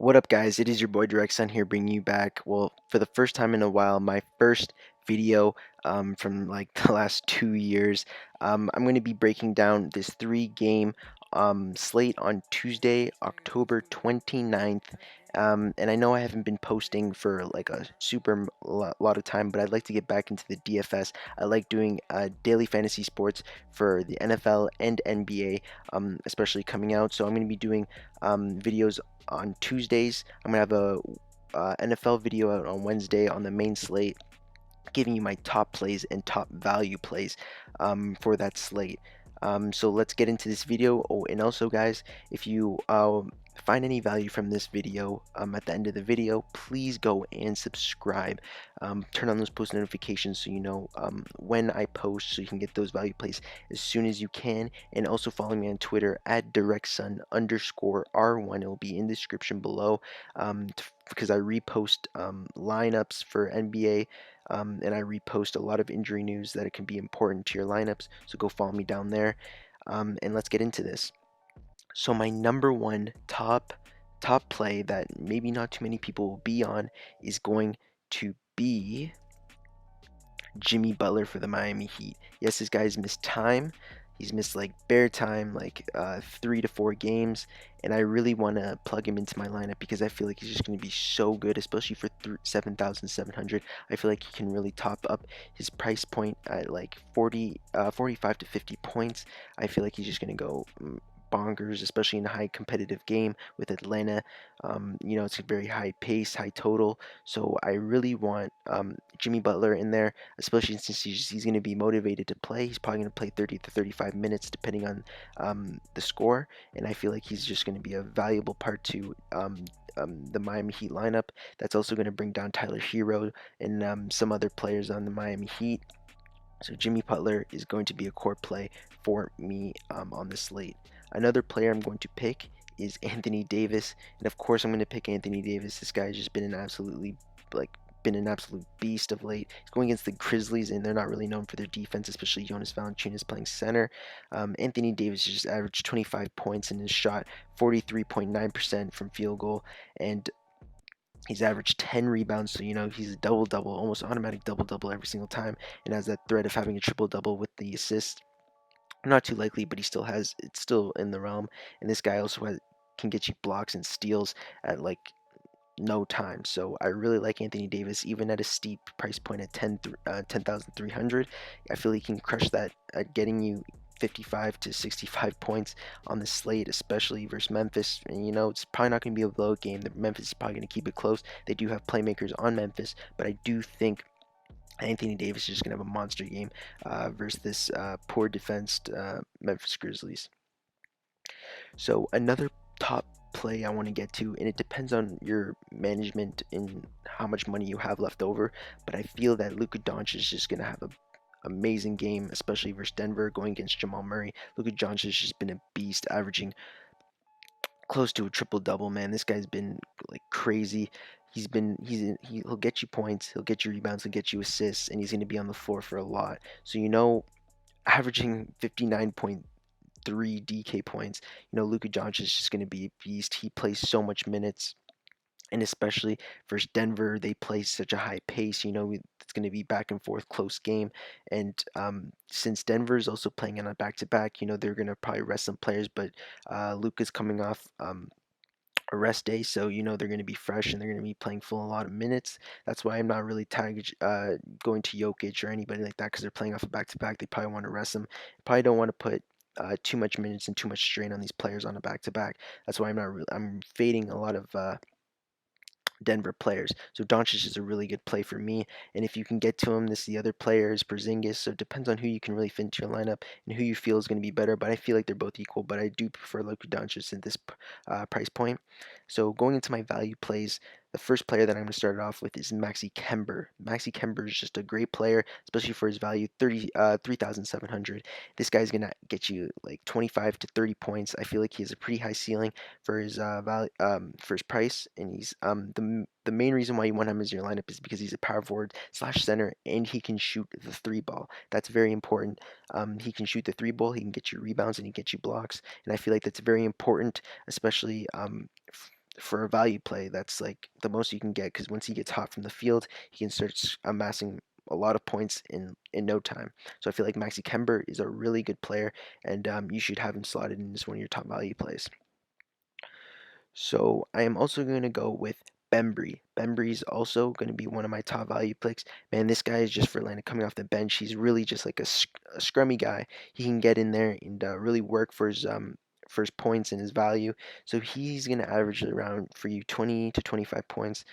What up, guys? It is your boy Direct Sun here, bringing you back. Well, for the first time in a while, my first video from like the last 2 years. I'm going to be breaking down this three-game slate on Tuesday, October 29th. And I know I haven't been posting for like a lot of time, but I'd like to get back into the DFS. I like doing daily fantasy sports for the NFL and NBA, especially coming out. So I'm going to be doing videos on Tuesdays. I'm gonna have a NFL video out on Wednesday on the main slate, giving you my top plays and top value plays for that slate. So let's get into this video. Oh, and also, guys, if you find any value from this video at the end of the video, please go and subscribe. Turn on those post notifications so you know when I post, so you can get those value plays as soon as you can. And also follow me on Twitter at directsun_r1. It will be in the description below, because I repost lineups for NBA, and I repost a lot of injury news that it can be important to your lineups. So go follow me down there, and let's get into this. So my number one top play that maybe not too many people will be on is going to be Jimmy Butler for the Miami Heat. Yes, this guy's missed time. He's missed like bare time, like 3 to 4 games, and I really want to plug him into my lineup because I feel like he's just going to be so good, especially for 7,700. I feel like he can really top up his price point at like 45 to 50 points. I feel like he's just going to go bonkers, especially in a high competitive game with Atlanta. It's a very high pace, high total. So I really want Jimmy Butler in there, especially since he's going to be motivated to play. He's probably going to play 30 to 35 minutes depending on the score, and I feel like he's just going to be a valuable part to the Miami Heat lineup. That's also going to bring down Tyler Hero and some other players on the Miami Heat. So Jimmy Butler is going to be a core play for me on the slate. Another player I'm going to pick is Anthony Davis, and of course I'm going to pick Anthony Davis. This guy's just been an absolute beast of late. He's going against the Grizzlies, and they're not really known for their defense, especially Jonas Valanciunas playing center. Anthony Davis just averaged 25 points and has shot 43.9% from field goal, and he's averaged 10 rebounds, so he's a double-double, almost automatic double-double every single time, and has that threat of having a triple-double with the assist. Not too likely, but it's still in the realm. And this guy also can get you blocks and steals at like no time. So I really like Anthony Davis, even at a steep price point at 10,300. I feel he can crush that at getting you 55 to 65 points on the slate, especially versus Memphis. And it's probably not going to be a blow game. Memphis is probably going to keep it close. They do have playmakers on Memphis, but I do think Anthony Davis is just going to have a monster game versus this poor defensed Memphis Grizzlies. So another top play I want to get to, and it depends on your management and how much money you have left over, but I feel that Luka Doncic is just going to have an amazing game, especially versus Denver, going against Jamal Murray. Luka Doncic has just been a beast, averaging close to a triple double. Man, this guy's been like crazy. He'll get you points, he'll get you rebounds, he'll get you assists, and he's going to be on the floor for a lot. So averaging 59.3 DK points, Luka Doncic is just going to be a beast. He plays so much minutes, and especially versus Denver, they play such a high pace. It's going to be back and forth, close game. And since Denver is also playing on a back-to-back, they're going to probably rest some players. But Luka's coming off a rest day, so they're going to be fresh and they're going to be playing full a lot of minutes. That's why I'm not really going to Jokic or anybody like that, because they're playing off a back-to-back. They probably want to rest them. Probably don't want to put too much minutes and too much strain on these players on a back-to-back. That's why I'm fading a lot of Denver players. So Doncic is a really good play for me, and if you can get to him, the other player is Porzingis. So it depends on who you can really fit into your lineup and who you feel is going to be better. But I feel like they're both equal, but I do prefer Luka Doncic at this price point. So going into my value plays, the first player that I'm going to start off with is Maxi Kember. Maxi Kember is just a great player, especially for his value, 3,700. This guy's going to get you like 25 to 30 points. I feel like he has a pretty high ceiling for his for his price, and he's the main reason why you want him as your lineup is because he's a power forward slash center, and he can shoot the three ball. That's very important. He can shoot the three ball. He can get you rebounds and he can get you blocks, and I feel like that's very important, especially for a value play, that's like the most you can get, because once he gets hot from the field, he can start amassing a lot of points in no time. So I feel like Maxi Kemba is a really good player, and you should have him slotted in as one of your top value plays. So I am also going to go with Bembry. Bembry is also going to be one of my top value picks. Man, this guy is just for Atlanta coming off the bench. He's really just like a scrummy guy. He can get in there and really work for his points and his value. So he's going to average around for you 20 to 25 points.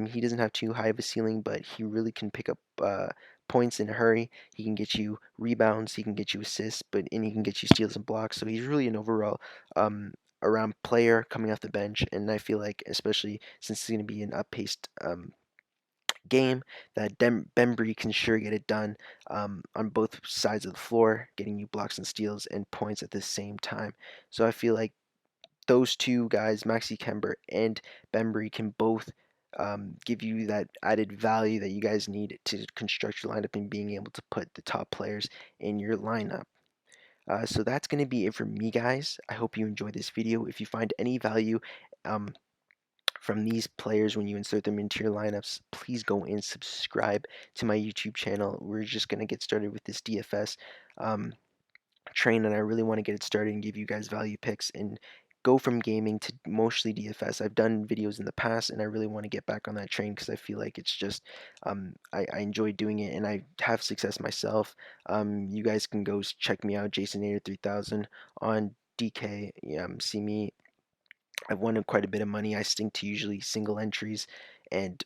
He doesn't have too high of a ceiling, but he really can pick up points in a hurry. He can get you rebounds. He can get you assists, and he can get you steals and blocks. So he's really an overall um, around player coming off the bench, and I feel like, especially since it's going to be an up-paced game, that Bembry can sure get it done on both sides of the floor, getting you blocks and steals and points at the same time. So I feel like those two guys, Maxi Kemba and Bembry, can both give you that added value that you guys need to construct your lineup and being able to put the top players in your lineup. So that's going to be it for me, guys. I hope you enjoyed this video. If you find any value um, from these players when you insert them into your lineups, please go and subscribe to my YouTube channel. We're just going to get started with this DFS um, train, and I really want to get it started and give you guys value picks and go from gaming to mostly DFS. I've done videos in the past, and I really want to get back on that train because I feel like it's just I enjoy doing it and I have success myself. You guys can go check me out, Jason3000 on DK. See me. I've won quite a bit of money. I stink to usually single entries and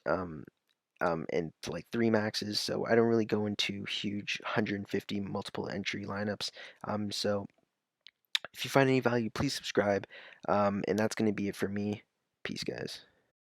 like 3 maxes, so I don't really go into huge 150 multiple entry lineups. So if you find any value, please subscribe. And that's going to be it for me. Peace, guys.